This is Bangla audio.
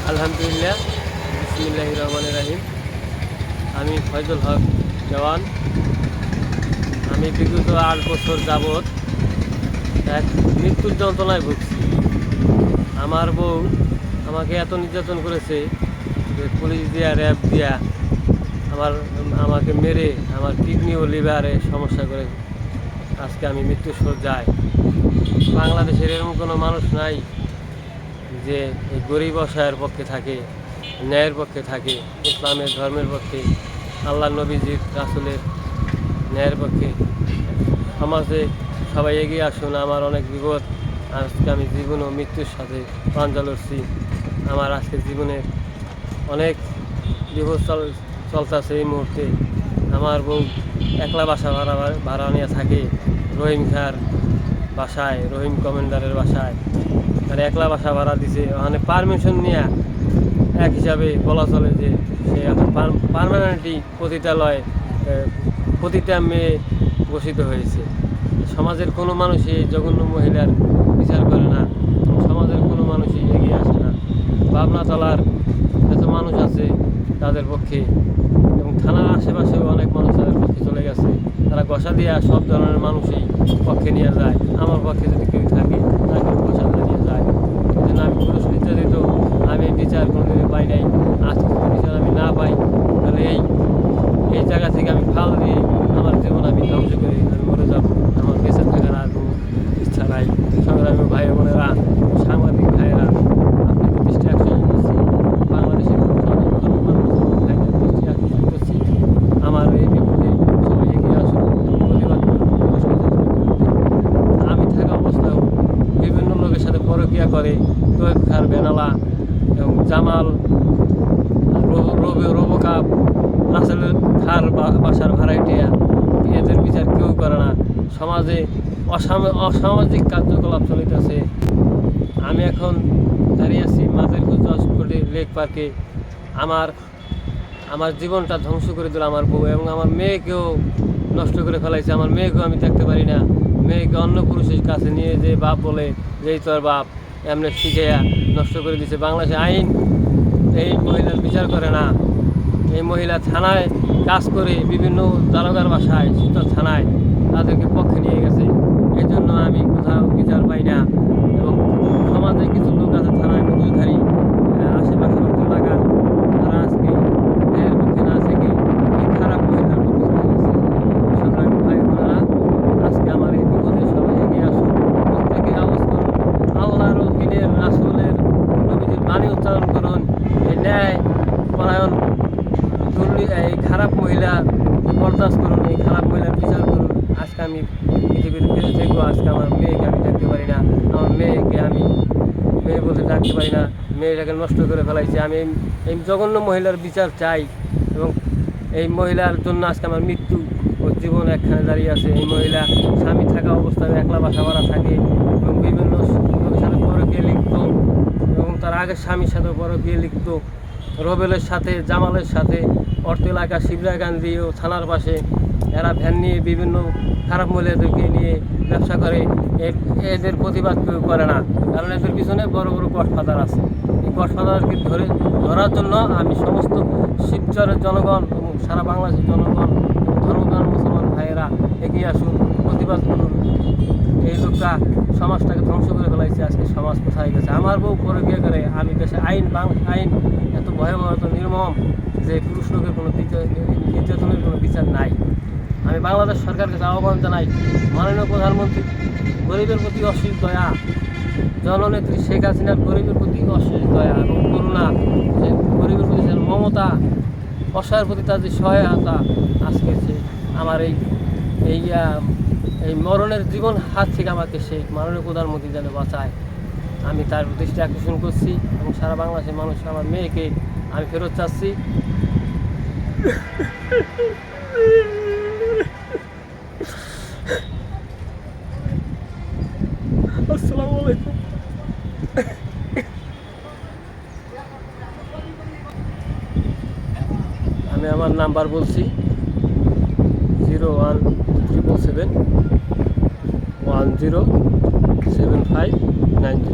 আলহামদুলিল্লাহ, বিসমিল্লাহির রহমানির রহিম। আমি ফয়জুল হক জওয়ান। আমি বিগত 8 বছর যাবৎ এক মৃত্যুর যন্ত্রণায় ভুগছি। আমার বউ আমাকে এত নির্যাতন করেছে যে পুলিশ দিয়া, র্যাব দিয়া আমাকে মেরে আমার কিডনি ও লিভারে সমস্যা করে আজকে আমি মৃত্যুর শয্যায়। বাংলাদেশের এরকম কোনো মানুষ নাই যে এই গরিব অসহায়ের পক্ষে থাকে, ন্যায়ের পক্ষে থাকে, ইসলামের ধর্মের পক্ষে, আল্লাহ নবীজির রাসূলের ন্যায়ের পক্ষে। সমাজে সবাই এগিয়ে আসুন। আমার অনেক বিপদ, আজকে আমি জীবন ও মৃত্যুর সাথে পাঞ্জা লড়ছি। আমার আজকে জীবনের অনেক বিপদ চলতেছে এই মুহূর্তে। আমার বউ একলা বাসা ভাড়া নিয়ে থাকে রহিম খার বাসায়, রহিম কমান্ডারের বাসায়। আর একলা বাসা ভাড়া দিছে, ওখানে পারমিশন নিয়ে এক হিসাবে বলা চলে যে সে এখন পার্মানেন্টলি প্রতিটা মেয়ে ঘোষিত হয়েছে। সমাজের কোনো মানুষই জঘন্য মহিলার বিচার করে না, সমাজের কোনো মানুষই এগিয়ে আসে না। পাবনা তলার যত মানুষ আছে তাদের পক্ষে, এবং থানার আশেপাশেও অনেক মানুষ তাদের পক্ষে চলে গেছে। তারা ঘষা দিয়া সব ধরনের মানুষই পক্ষে নিয়ে যায়। আমার পক্ষে যদি কেউ থাকে তাকে ঘষা দিয়ে নিয়ে যায়। এই জন্য আমি পুরুষ নির্যাতিত, আমি বিচার কোনোদিনই পাই নাই। আজকে বিচার আমি না পাই, তাহলে এই জায়গা থেকে আমি ফাল দিয়ে আমার জীবন আমি ধ্বংস করি, আমি মরে যাব। আমার বেঁচে থাকার আর কোনো ইচ্ছা নাই। সংগ্রামী ভাই বোনেরা, সাংবাদিক ভাইয়েরা, আপনাকে দৃষ্টি আকর্ষণ করছি, বাংলাদেশের দৃষ্টি আকর্ষণ করছি। আমার এই বিপদে সবাই এগিয়ে আসুন, প্রতিবাদ করুন। আমি থাকা অবস্থায়ও বিভিন্ন লোকের সাথে পরকীয়া করে তোয়েব খার বেনালা এবং জামাল রোবকাপ রাসেলের খার বাসার ভাড়াইটিয়া, এদের বিচার কেউ করে না। সমাজে অসামাজিক কার্যকলাপ চলিতেছে। আমি এখন দাঁড়িয়ে আছি মাদারীপুর 10 কোটি লেক পার্কে। আমার জীবনটা ধ্বংস করে দিল আমার বউ, এবং আমার মেয়েকেও নষ্ট করে ফেলাইছে। আমার মেয়েকেও আমি দেখতে পারি না। মেয়েকে অন্য পুরুষের কাছে নিয়ে যে বাপ বলে যেই তোর বাপ, এমনি শিখাইয়া নষ্ট করে দিছে। বাংলাদেশে আইন এই মহিলার বিচার করে না। এই মহিলা থানায় কাজ করে বিভিন্ন দারোগার বাসায়, শীতল থানায় তাদেরকে পক্ষে নিয়ে গেছে। এই জন্য আমি কোথাও বিচার পাই না। এবং সমাজে কিছু লোক আছে থানায় মুখোশধারী, আশেপাশে এলাকার, তারা আজকে ন্যায়ের পক্ষে না থেকে এই খারাপ মহিলার পক্ষে চলে গেছে। সংগ্রামী ভাই বোনেরা, আজকে আমার এই বিপদে সবাই এগিয়ে আসুন, প্রত্যেকে আওয়াজ করুন, আল্লাহর দিনের রাসূলের নবীজির বাণী উচ্চারণ করুন। এই ন্যায় পরায়ণ এই খারাপ মহিলা বরদাস্ত করুন, এই খারাপ মহিলার বিচার করুন। আজকে আমি পৃথিবীর বেঁচে থেকেও আজকে আমার মেয়েকে আমি দেখতে পারি না, আমার মেয়েকে আমি মেয়ে বলতে ডাকতে পারি না। মেয়েটাকে নষ্ট করে ফেলাইছে। আমি এই জঘন্য মহিলার বিচার চাই, এবং এই মহিলার জন্য আজকে আমার মৃত্যু ও জীবন একখানে দাঁড়িয়ে আছে। এই মহিলা স্বামী থাকা অবস্থায় একলা বাসা ভাড়া থাকে, এবং বিভিন্ন লোকের সাথে পরকীয়া লিপ্ত, এবং তার আগের স্বামীর সাথে পরকীয়া লিপ্ত। রবেলের সাথে, জামালের সাথে, অর্থ এলাকা শিবরা গান্ধী ও থানার পাশে এরা ভ্যান নিয়ে বিভিন্ন খারাপ মহিলাদেরকে নিয়ে ব্যবসা করে। এদের প্রতিবাদ কেউ করে না, কারণ এদের পিছনে বড় বড় গডফাদার আছে। এই গডফাদারকে ধরার জন্য আমি সমস্ত শিবচরের জনগণ এবং সারা বাংলাদেশের জনগণ, ধর্মপ্রাণ মুসলমান ভাইয়েরা এগিয়ে আসুন, প্রতিবাদ করুন। এই লোকটা সমাজটাকে ধ্বংস করে ফেলাইছে। আজকে সমাজ কোথায় গেছে? আমার বউ পরকীয়া করে। আমি দেশে আইন এত ভয়াবহ, এত নির্মম যে পুরুষ লোকের কোনো নির্যাতনের কোনো বিচার নাই। আমি বাংলাদেশ সরকারের কাছে আহ্বান জানাই, মাননীয় প্রধানমন্ত্রী গরিবের প্রতি অশেষ দয়া, জননেত্রী শেখ হাসিনার গরিবের প্রতি অশেষ দয়া এবং করুণা, যে গরিবের প্রতি যে মমতা, অসহায়ের প্রতি তার যে সহায়তা, আজকে সে আমার এই মরণের জীবন হাত থেকে আমাকে সেই মাননীয় প্রধানমন্ত্রী যেন বাঁচায়, আমি তার দৃষ্টি আকর্ষণ করছি। এবং সারা বাংলাদেশের মানুষ, আমার মেয়েকে আমি ফেরত চাচ্ছি। আসসালামু আলাইকুম। আমি আমার নাম্বার বলছি 0177710759